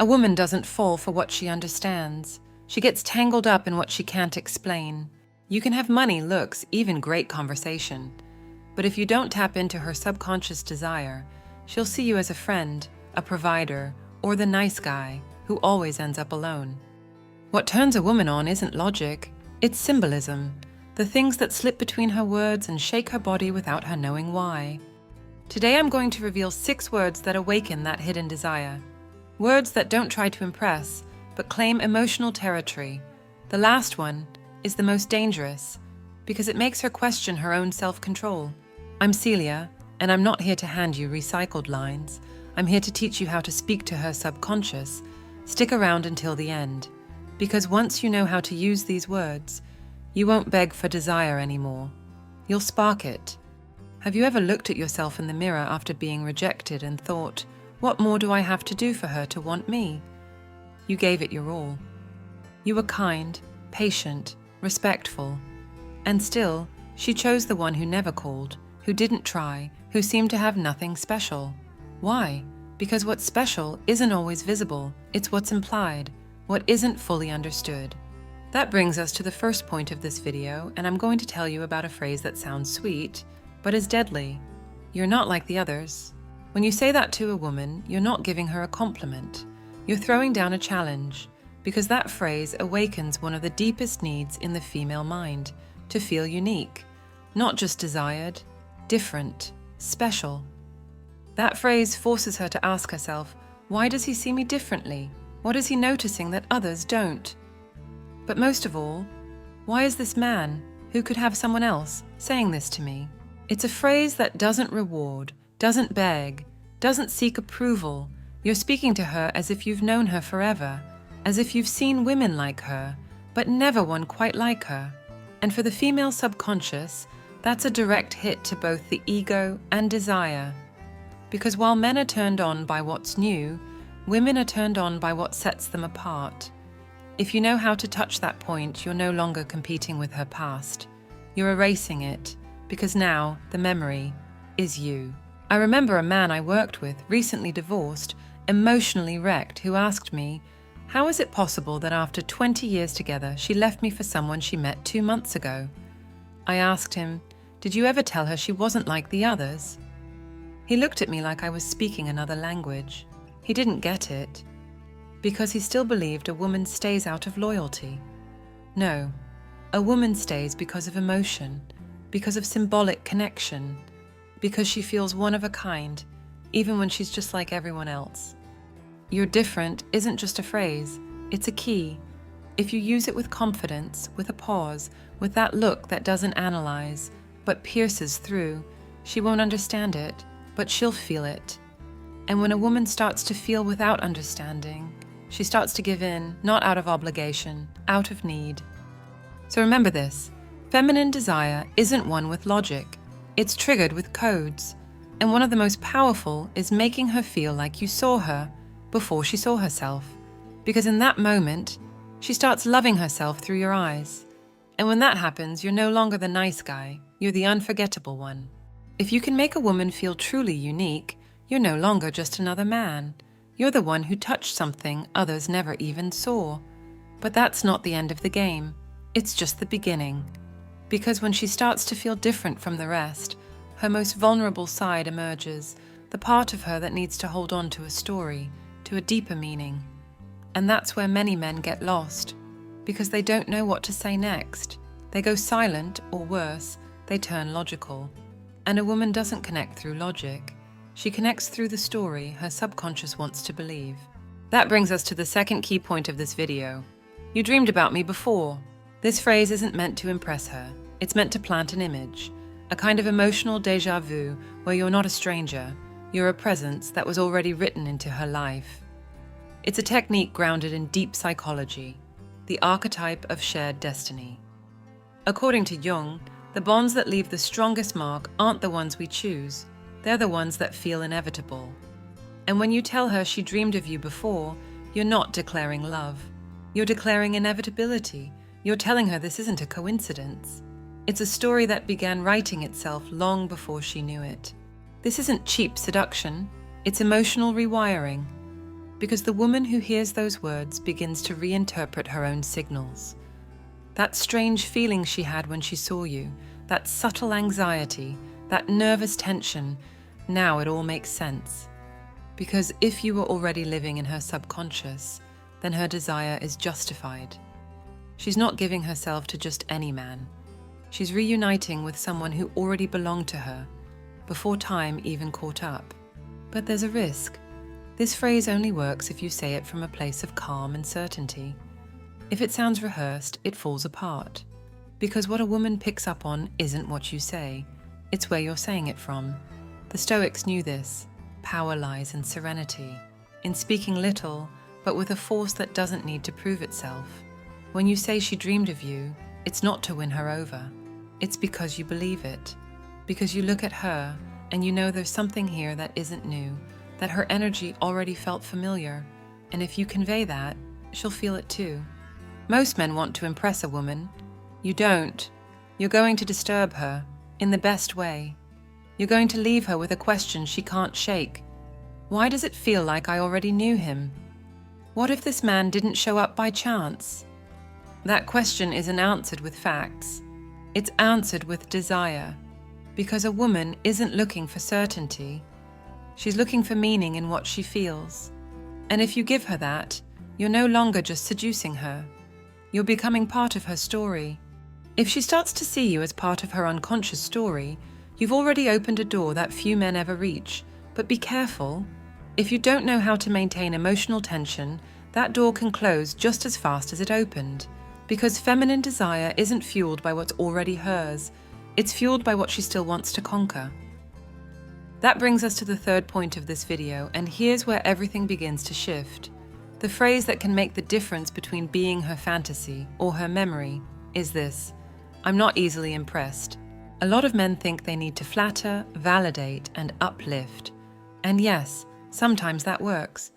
A woman doesn't fall for what she understands. She gets tangled up in what she can't explain. You can have money, looks, even great conversation. But if you don't tap into her subconscious desire, she'll see you as a friend, a provider, or the nice guy who always ends up alone. What turns a woman on isn't logic, it's symbolism, the things that slip between her words and shake her body without her knowing why. Today I'm going to reveal 6 words that awaken that hidden desire. Words that don't try to impress, but claim emotional territory. The last one is the most dangerous, because it makes her question her own self-control. I'm Celia, and I'm not here to hand you recycled lines. I'm here to teach you how to speak to her subconscious. Stick around until the end, because once you know how to use these words, you won't beg for desire anymore. You'll spark it. Have you ever looked at yourself in the mirror after being rejected and thought, what more do I have to do for her to want me? You gave it your all. You were kind, patient, respectful, and still, she chose the one who never called, who didn't try, who seemed to have nothing special. Why? Because what's special isn't always visible, it's what's implied, what isn't fully understood. That brings us to the first point of this video, and I'm going to tell you about a phrase that sounds sweet, but is deadly. You're not like the others. When you say that to a woman, you're not giving her a compliment. You're throwing down a challenge, because that phrase awakens one of the deepest needs in the female mind, to feel unique, not just desired, different, special. That phrase forces her to ask herself, why does he see me differently? What is he noticing that others don't? But most of all, why is this man, who could have someone else, saying this to me? It's a phrase that doesn't reward, doesn't beg, doesn't seek approval. You're speaking to her as if you've known her forever, as if you've seen women like her, but never one quite like her. And for the female subconscious, that's a direct hit to both the ego and desire. Because while men are turned on by what's new, women are turned on by what sets them apart. If you know how to touch that point, you're no longer competing with her past. You're erasing it, because now the memory is you. I remember a man I worked with, recently divorced, emotionally wrecked, who asked me, how is it possible that after 20 years together, she left me for someone she met 2 months ago? I asked him, did you ever tell her she wasn't like the others? He looked at me like I was speaking another language. He didn't get it, because he still believed a woman stays out of loyalty. No, a woman stays because of emotion, because of symbolic connection, because she feels one of a kind, even when she's just like everyone else. You're different isn't just a phrase, it's a key. If you use it with confidence, with a pause, with that look that doesn't analyze, but pierces through, she won't understand it, but she'll feel it. And when a woman starts to feel without understanding, she starts to give in, not out of obligation, out of need. So remember this, feminine desire isn't one with logic. It's triggered with codes, and one of the most powerful is making her feel like you saw her before she saw herself, because in that moment, she starts loving herself through your eyes. And when that happens, you're no longer the nice guy, you're the unforgettable one. If you can make a woman feel truly unique, you're no longer just another man. You're the one who touched something others never even saw. But that's not the end of the game, it's just the beginning. Because when she starts to feel different from the rest, her most vulnerable side emerges, the part of her that needs to hold on to a story, to a deeper meaning. And that's where many men get lost, because they don't know what to say next. They go silent, or worse, they turn logical. And a woman doesn't connect through logic. She connects through the story her subconscious wants to believe. That brings us to the second key point of this video. You dreamed about me before. This phrase isn't meant to impress her. It's meant to plant an image, a kind of emotional déjà vu where you're not a stranger, you're a presence that was already written into her life. It's a technique grounded in deep psychology, the archetype of shared destiny. According to Jung, the bonds that leave the strongest mark aren't the ones we choose, they're the ones that feel inevitable. And when you tell her she dreamed of you before, you're not declaring love. You're declaring inevitability. You're telling her this isn't a coincidence. It's a story that began writing itself long before she knew it. This isn't cheap seduction, it's emotional rewiring. Because the woman who hears those words begins to reinterpret her own signals. That strange feeling she had when she saw you, that subtle anxiety, that nervous tension, now it all makes sense. Because if you were already living in her subconscious, then her desire is justified. She's not giving herself to just any man. She's reuniting with someone who already belonged to her, before time even caught up. But there's a risk. This phrase only works if you say it from a place of calm and certainty. If it sounds rehearsed, it falls apart. Because what a woman picks up on isn't what you say, it's where you're saying it from. The Stoics knew this. Power lies in serenity, in speaking little, but with a force that doesn't need to prove itself. When you say she dreamed of you, it's not to win her over. It's because you believe it. Because you look at her and you know there's something here that isn't new, that her energy already felt familiar, and if you convey that, she'll feel it too. Most men want to impress a woman. You don't. You're going to disturb her, in the best way. You're going to leave her with a question she can't shake. Why does it feel like I already knew him? What if this man didn't show up by chance? That question isn't answered with facts. It's answered with desire. Because a woman isn't looking for certainty. She's looking for meaning in what she feels. And if you give her that, you're no longer just seducing her. You're becoming part of her story. If she starts to see you as part of her unconscious story, you've already opened a door that few men ever reach. But be careful. If you don't know how to maintain emotional tension, that door can close just as fast as it opened. Because feminine desire isn't fueled by what's already hers. It's fueled by what she still wants to conquer. That brings us to the third point of this video, and here's where everything begins to shift. The phrase that can make the difference between being her fantasy or her memory is this: I'm not easily impressed. A lot of men think they need to flatter, validate, and uplift. And yes, sometimes that works,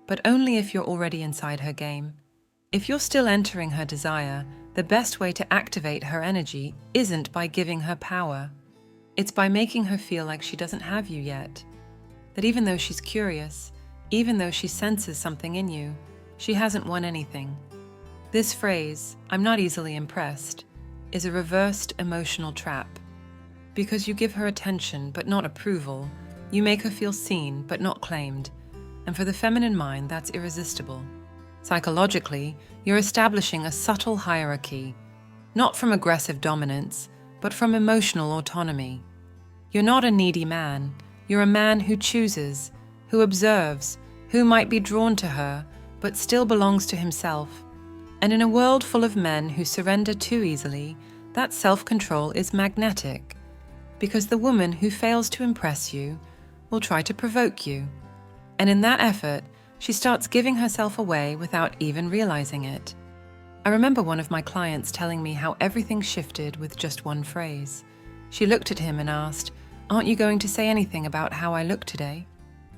but only if you're already inside her game. If you're still entering her desire, the best way to activate her energy isn't by giving her power. It's by making her feel like she doesn't have you yet. That even though she's curious, even though she senses something in you, she hasn't won anything. This phrase, I'm not easily impressed, is a reversed emotional trap. Because you give her attention but not approval, you make her feel seen but not claimed. And for the feminine mind, that's irresistible. Psychologically, you're establishing a subtle hierarchy, not from aggressive dominance, but from emotional autonomy. You're not a needy man. You're a man who chooses, who observes, who might be drawn to her, but still belongs to himself. And in a world full of men who surrender too easily, that self-control is magnetic. Because the woman who fails to impress you will try to provoke you. And in that effort, she starts giving herself away without even realizing it. I remember one of my clients telling me how everything shifted with just one phrase. She looked at him and asked, "Aren't you going to say anything about how I look today?"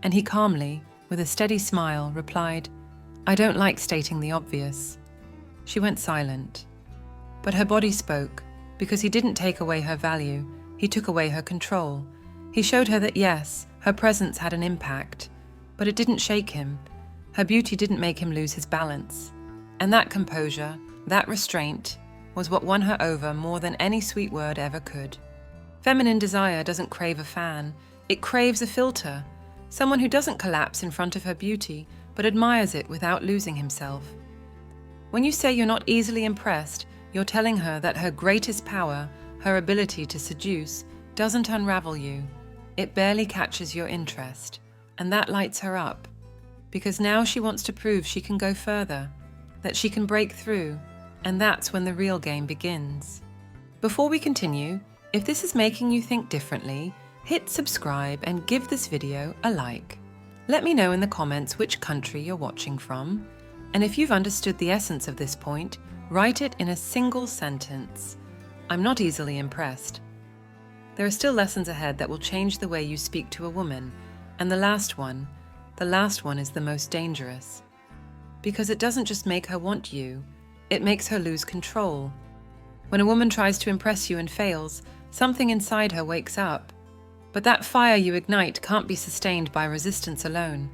And he calmly, with a steady smile, replied, "I don't like stating the obvious." She went silent. But her body spoke, because he didn't take away her value, he took away her control. He showed her that yes, her presence had an impact, but it didn't shake him. Her beauty didn't make him lose his balance. And that composure, that restraint, was what won her over more than any sweet word ever could. Feminine desire doesn't crave a fan, it craves a filter, someone who doesn't collapse in front of her beauty, but admires it without losing himself. When you say you're not easily impressed, you're telling her that her greatest power, her ability to seduce, doesn't unravel you. It barely catches your interest, and that lights her up. Because now she wants to prove she can go further, that she can break through, and that's when the real game begins. Before we continue, if this is making you think differently, hit subscribe and give this video a like. Let me know in the comments which country you're watching from, and if you've understood the essence of this point, write it in a single sentence. I'm not easily impressed. There are still lessons ahead that will change the way you speak to a woman, and the last one is the most dangerous. Because it doesn't just make her want you, it makes her lose control. When a woman tries to impress you and fails, something inside her wakes up. But that fire you ignite can't be sustained by resistance alone.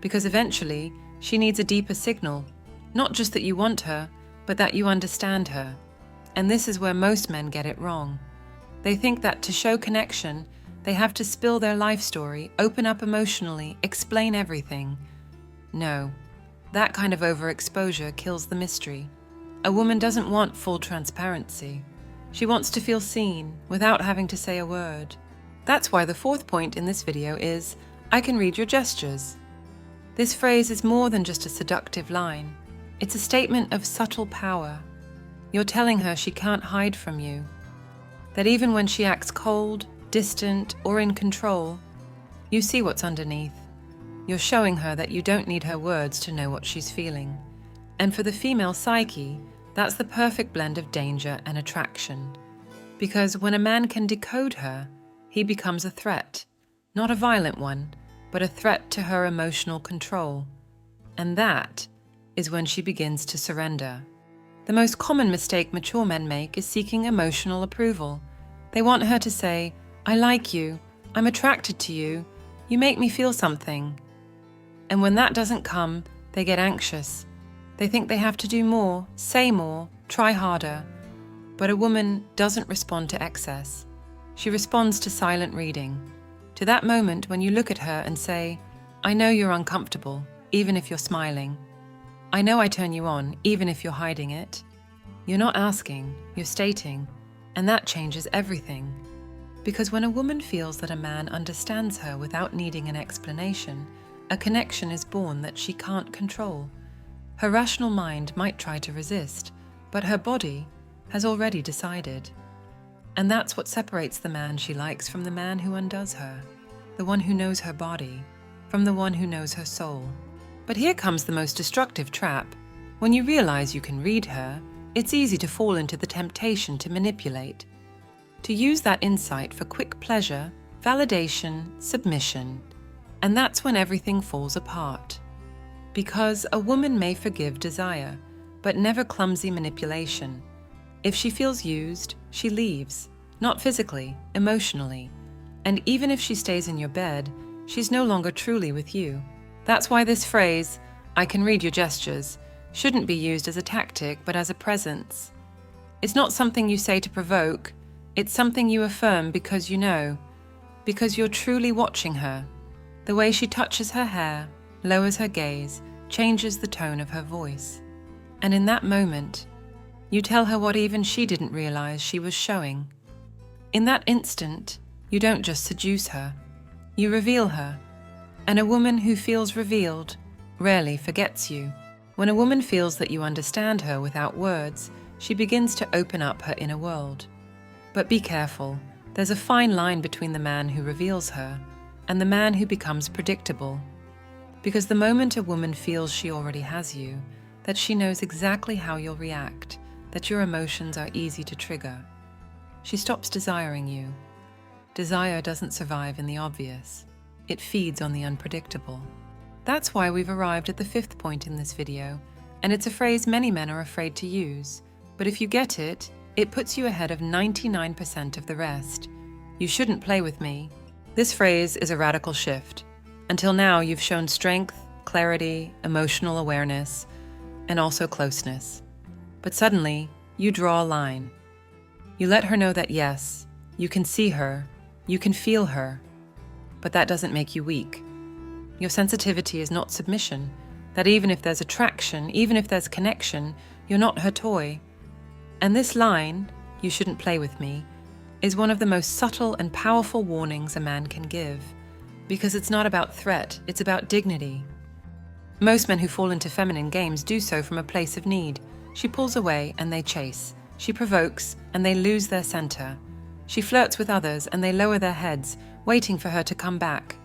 because eventually she needs a deeper signal, not just that you want her, but that you understand her. And this is where most men get it wrong. They think that to show connection, they have to spill their life story, open up emotionally, explain everything. No, that kind of overexposure kills the mystery. A woman doesn't want full transparency. She wants to feel seen without having to say a word. That's why the fourth point in this video is, I can read your gestures. This phrase is more than just a seductive line. It's a statement of subtle power. You're telling her she can't hide from you. That even when she acts cold, distant, or in control, you see what's underneath. You're showing her that you don't need her words to know what she's feeling. And for the female psyche, that's the perfect blend of danger and attraction. Because when a man can decode her, he becomes a threat. Not a violent one, but a threat to her emotional control. And that is when she begins to surrender. The most common mistake mature men make is seeking emotional approval. They want her to say, I like you, I'm attracted to you, you make me feel something. And when that doesn't come, they get anxious. They think they have to do more, say more, try harder. But a woman doesn't respond to excess. She responds to silent reading, to that moment when you look at her and say, I know you're uncomfortable, even if you're smiling. I know I turn you on, even if you're hiding it. You're not asking, you're stating, and that changes everything. Because when a woman feels that a man understands her without needing an explanation, a connection is born that she can't control. Her rational mind might try to resist, but her body has already decided. And that's what separates the man she likes from the man who undoes her, the one who knows her body, from the one who knows her soul. But here comes the most destructive trap. When you realize you can read her, it's easy to fall into the temptation to manipulate, to use that insight for quick pleasure, validation, submission. And that's when everything falls apart. Because a woman may forgive desire, but never clumsy manipulation. If she feels used, she leaves, not physically, emotionally. And even if she stays in your bed, she's no longer truly with you. That's why this phrase, I can read your gestures, shouldn't be used as a tactic, but as a presence. It's not something you say to provoke, it's something you affirm because you know, because you're truly watching her. The way she touches her hair, lowers her gaze, changes the tone of her voice. And in that moment, you tell her what even she didn't realize she was showing. In that instant, you don't just seduce her, you reveal her. And a woman who feels revealed rarely forgets you. When a woman feels that you understand her without words, she begins to open up her inner world. But be careful, there's a fine line between the man who reveals her and the man who becomes predictable. Because the moment a woman feels she already has you, that she knows exactly how you'll react, that your emotions are easy to trigger, she stops desiring you. Desire doesn't survive in the obvious. It feeds on the unpredictable. That's why we've arrived at the fifth point in this video, and it's a phrase many men are afraid to use. But if you get it, it puts you ahead of 99% of the rest. You shouldn't play with me. This phrase is a radical shift. Until now, you've shown strength, clarity, emotional awareness, and also closeness. But suddenly, you draw a line. You let her know that yes, you can see her, you can feel her, but that doesn't make you weak. Your sensitivity is not submission, that even if there's attraction, even if there's connection, you're not her toy. And this line, you shouldn't play with me, is one of the most subtle and powerful warnings a man can give, because it's not about threat, it's about dignity. Most men who fall into feminine games do so from a place of need. She pulls away and they chase. She provokes and they lose their center. She flirts with others and they lower their heads, waiting for her to come back.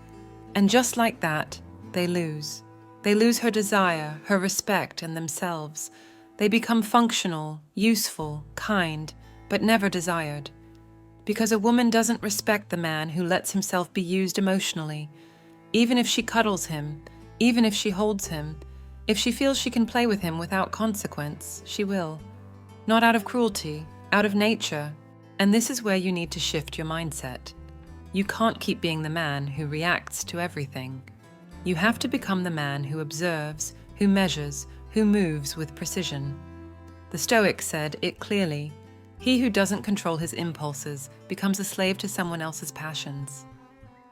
And just like that, they lose. They lose her desire, her respect, and themselves. They become functional, useful, kind, but never desired. Because a woman doesn't respect the man who lets himself be used emotionally. Even if she cuddles him, even if she holds him, if she feels she can play with him without consequence, she will. Not out of cruelty, out of nature. And this is where you need to shift your mindset. You can't keep being the man who reacts to everything. You have to become the man who observes, who measures, who moves with precision. The Stoics said it clearly: he who doesn't control his impulses becomes a slave to someone else's passions.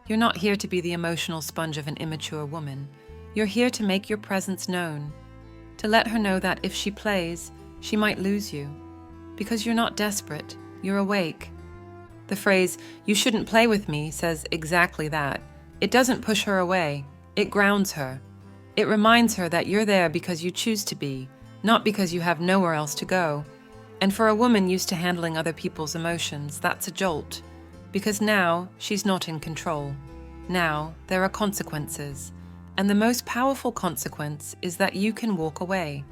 You're not here to be the emotional sponge of an immature woman. You're here to make your presence known, to let her know that if she plays, she might lose you. Because you're not desperate, you're awake. The phrase, "you shouldn't play with me," says exactly that. It doesn't push her away. It grounds her. It reminds her that you're there because you choose to be, not because you have nowhere else to go. And for a woman used to handling other people's emotions, that's a jolt. Because now she's not in control. Now there are consequences. And the most powerful consequence is that you can walk away,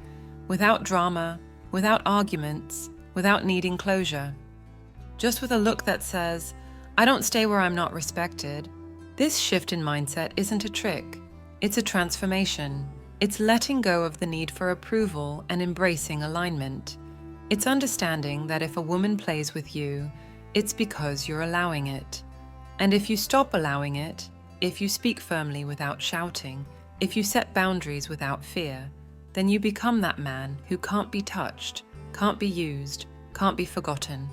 without drama, without arguments, without needing closure. Just with a look that says, "I don't stay where I'm not respected." This shift in mindset isn't a trick. It's a transformation. It's letting go of the need for approval and embracing alignment. It's understanding that if a woman plays with you, it's because you're allowing it. And if you stop allowing it, if you speak firmly without shouting, if you set boundaries without fear, then you become that man who can't be touched, can't be used, can't be forgotten.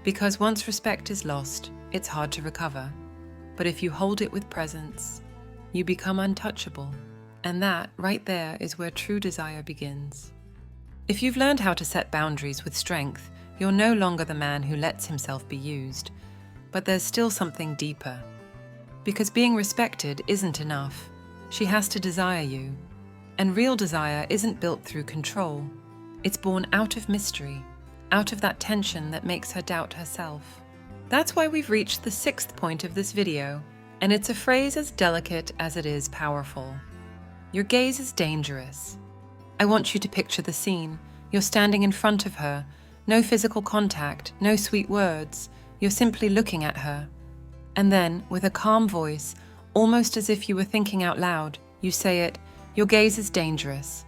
Because once respect is lost, it's hard to recover. But if you hold it with presence, you become untouchable. And that, right there, is where true desire begins. If you've learned how to set boundaries with strength, you're no longer the man who lets himself be used. But there's still something deeper. Because being respected isn't enough. She has to desire you. And real desire isn't built through control. It's born out of mystery, out of that tension that makes her doubt herself. That's why we've reached the 6th point of this video, and it's a phrase as delicate as it is powerful. Your gaze is dangerous. I want you to picture the scene. You're standing in front of her. No physical contact, no sweet words. You're simply looking at her. And then, with a calm voice, almost as if you were thinking out loud, you say it, "Your gaze is dangerous."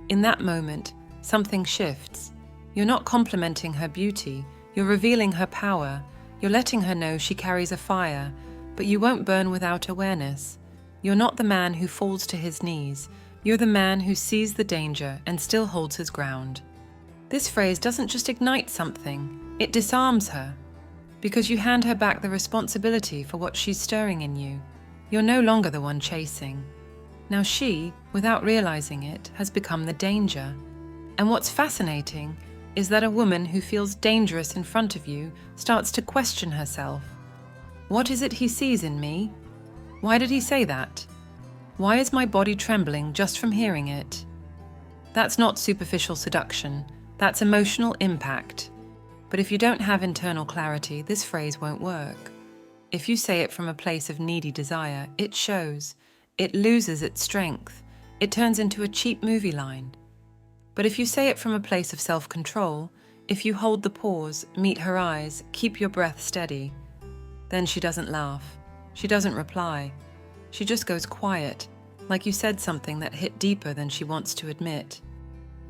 In that moment, something shifts. You're not complimenting her beauty. You're revealing her power. You're letting her know she carries a fire, but you won't burn without awareness. You're not the man who falls to his knees. You're the man who sees the danger and still holds his ground. This phrase doesn't just ignite something, it disarms her. Because you hand her back the responsibility for what she's stirring in you. You're no longer the one chasing. Now she, without realizing it, has become the danger. And what's fascinating is that a woman who feels dangerous in front of you starts to question herself. What is it he sees in me? Why did he say that? Why is my body trembling just from hearing it? That's not superficial seduction, that's emotional impact. But if you don't have internal clarity, this phrase won't work. If you say it from a place of needy desire, it shows. It loses its strength. It turns into a cheap movie line. But if you say it from a place of self-control, if you hold the pause, meet her eyes, keep your breath steady, then she doesn't laugh. She doesn't reply. She just goes quiet, like you said something that hit deeper than she wants to admit.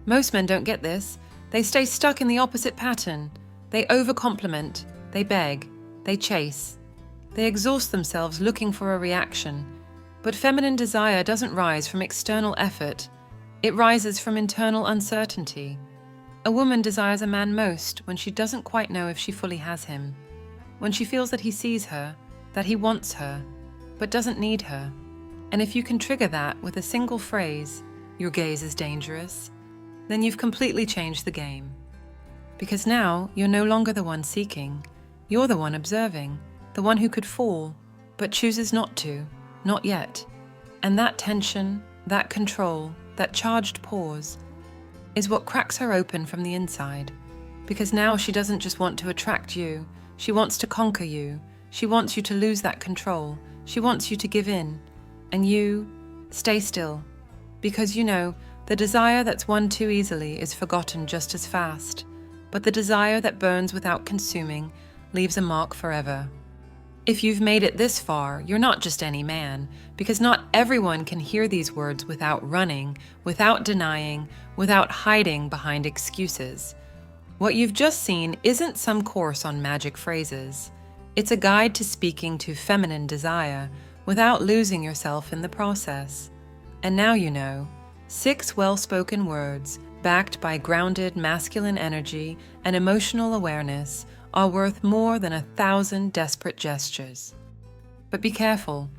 Most men don't get this. They stay stuck in the opposite pattern. They overcompliment, they beg, they chase. They exhaust themselves looking for a reaction. But feminine desire doesn't rise from external effort. It rises from internal uncertainty. A woman desires a man most when she doesn't quite know if she fully has him. When she feels that he sees her, that he wants her, but doesn't need her. And if you can trigger that with a single phrase, "Your gaze is dangerous," then you've completely changed the game. Because now you're no longer the one seeking. You're the one observing, the one who could fall, but chooses not to, not yet. And that tension, that control, that charged pause, is what cracks her open from the inside. Because now she doesn't just want to attract you, she wants to conquer you. She wants you to lose that control. She wants you to give in. And you, stay still. Because you know, the desire that's won too easily is forgotten just as fast. But the desire that burns without consuming leaves a mark forever. If you've made it this far, you're not just any man, because not everyone can hear these words without running, without denying, without hiding behind excuses. What you've just seen isn't some course on magic phrases. It's a guide to speaking to feminine desire without losing yourself in the process. And now you know, 6 well-spoken words backed by grounded masculine energy and emotional awareness are worth more than 1,000 desperate gestures. But be careful.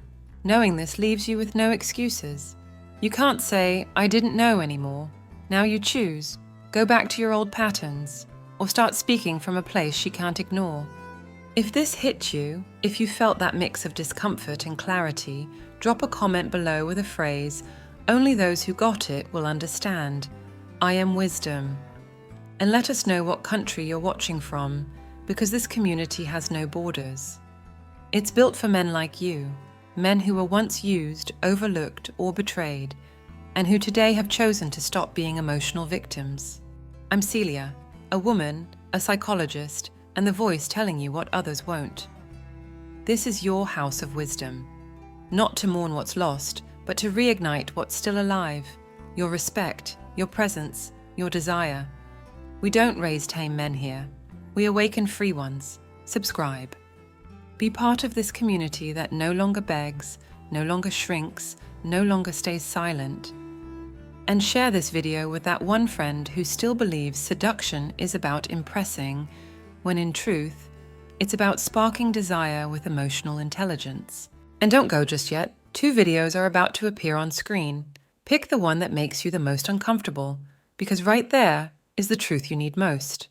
Knowing this leaves you with no excuses. You can't say, "I didn't know" anymore. Now you choose. Go back to your old patterns, or start speaking from a place she can't ignore. If this hit you, if you felt that mix of discomfort and clarity, drop a comment below with a phrase, "Only those who got it will understand. I am wisdom." And let us know what country you're watching from, because this community has no borders. It's built for men like you, men who were once used, overlooked, or betrayed, and who today have chosen to stop being emotional victims. I'm Celia, a woman, a psychologist, and the voice telling you what others won't. This is your house of wisdom, not to mourn what's lost, but to reignite what's still alive, your respect, your presence, your desire. We don't raise tame men here. We awaken free ones. Subscribe. Be part of this community that no longer begs, no longer shrinks, no longer stays silent. And share this video with that one friend who still believes seduction is about impressing, when in truth, it's about sparking desire with emotional intelligence. And don't go just yet. 2 videos are about to appear on screen. Pick the one that makes you the most uncomfortable, because right there is the truth you need most.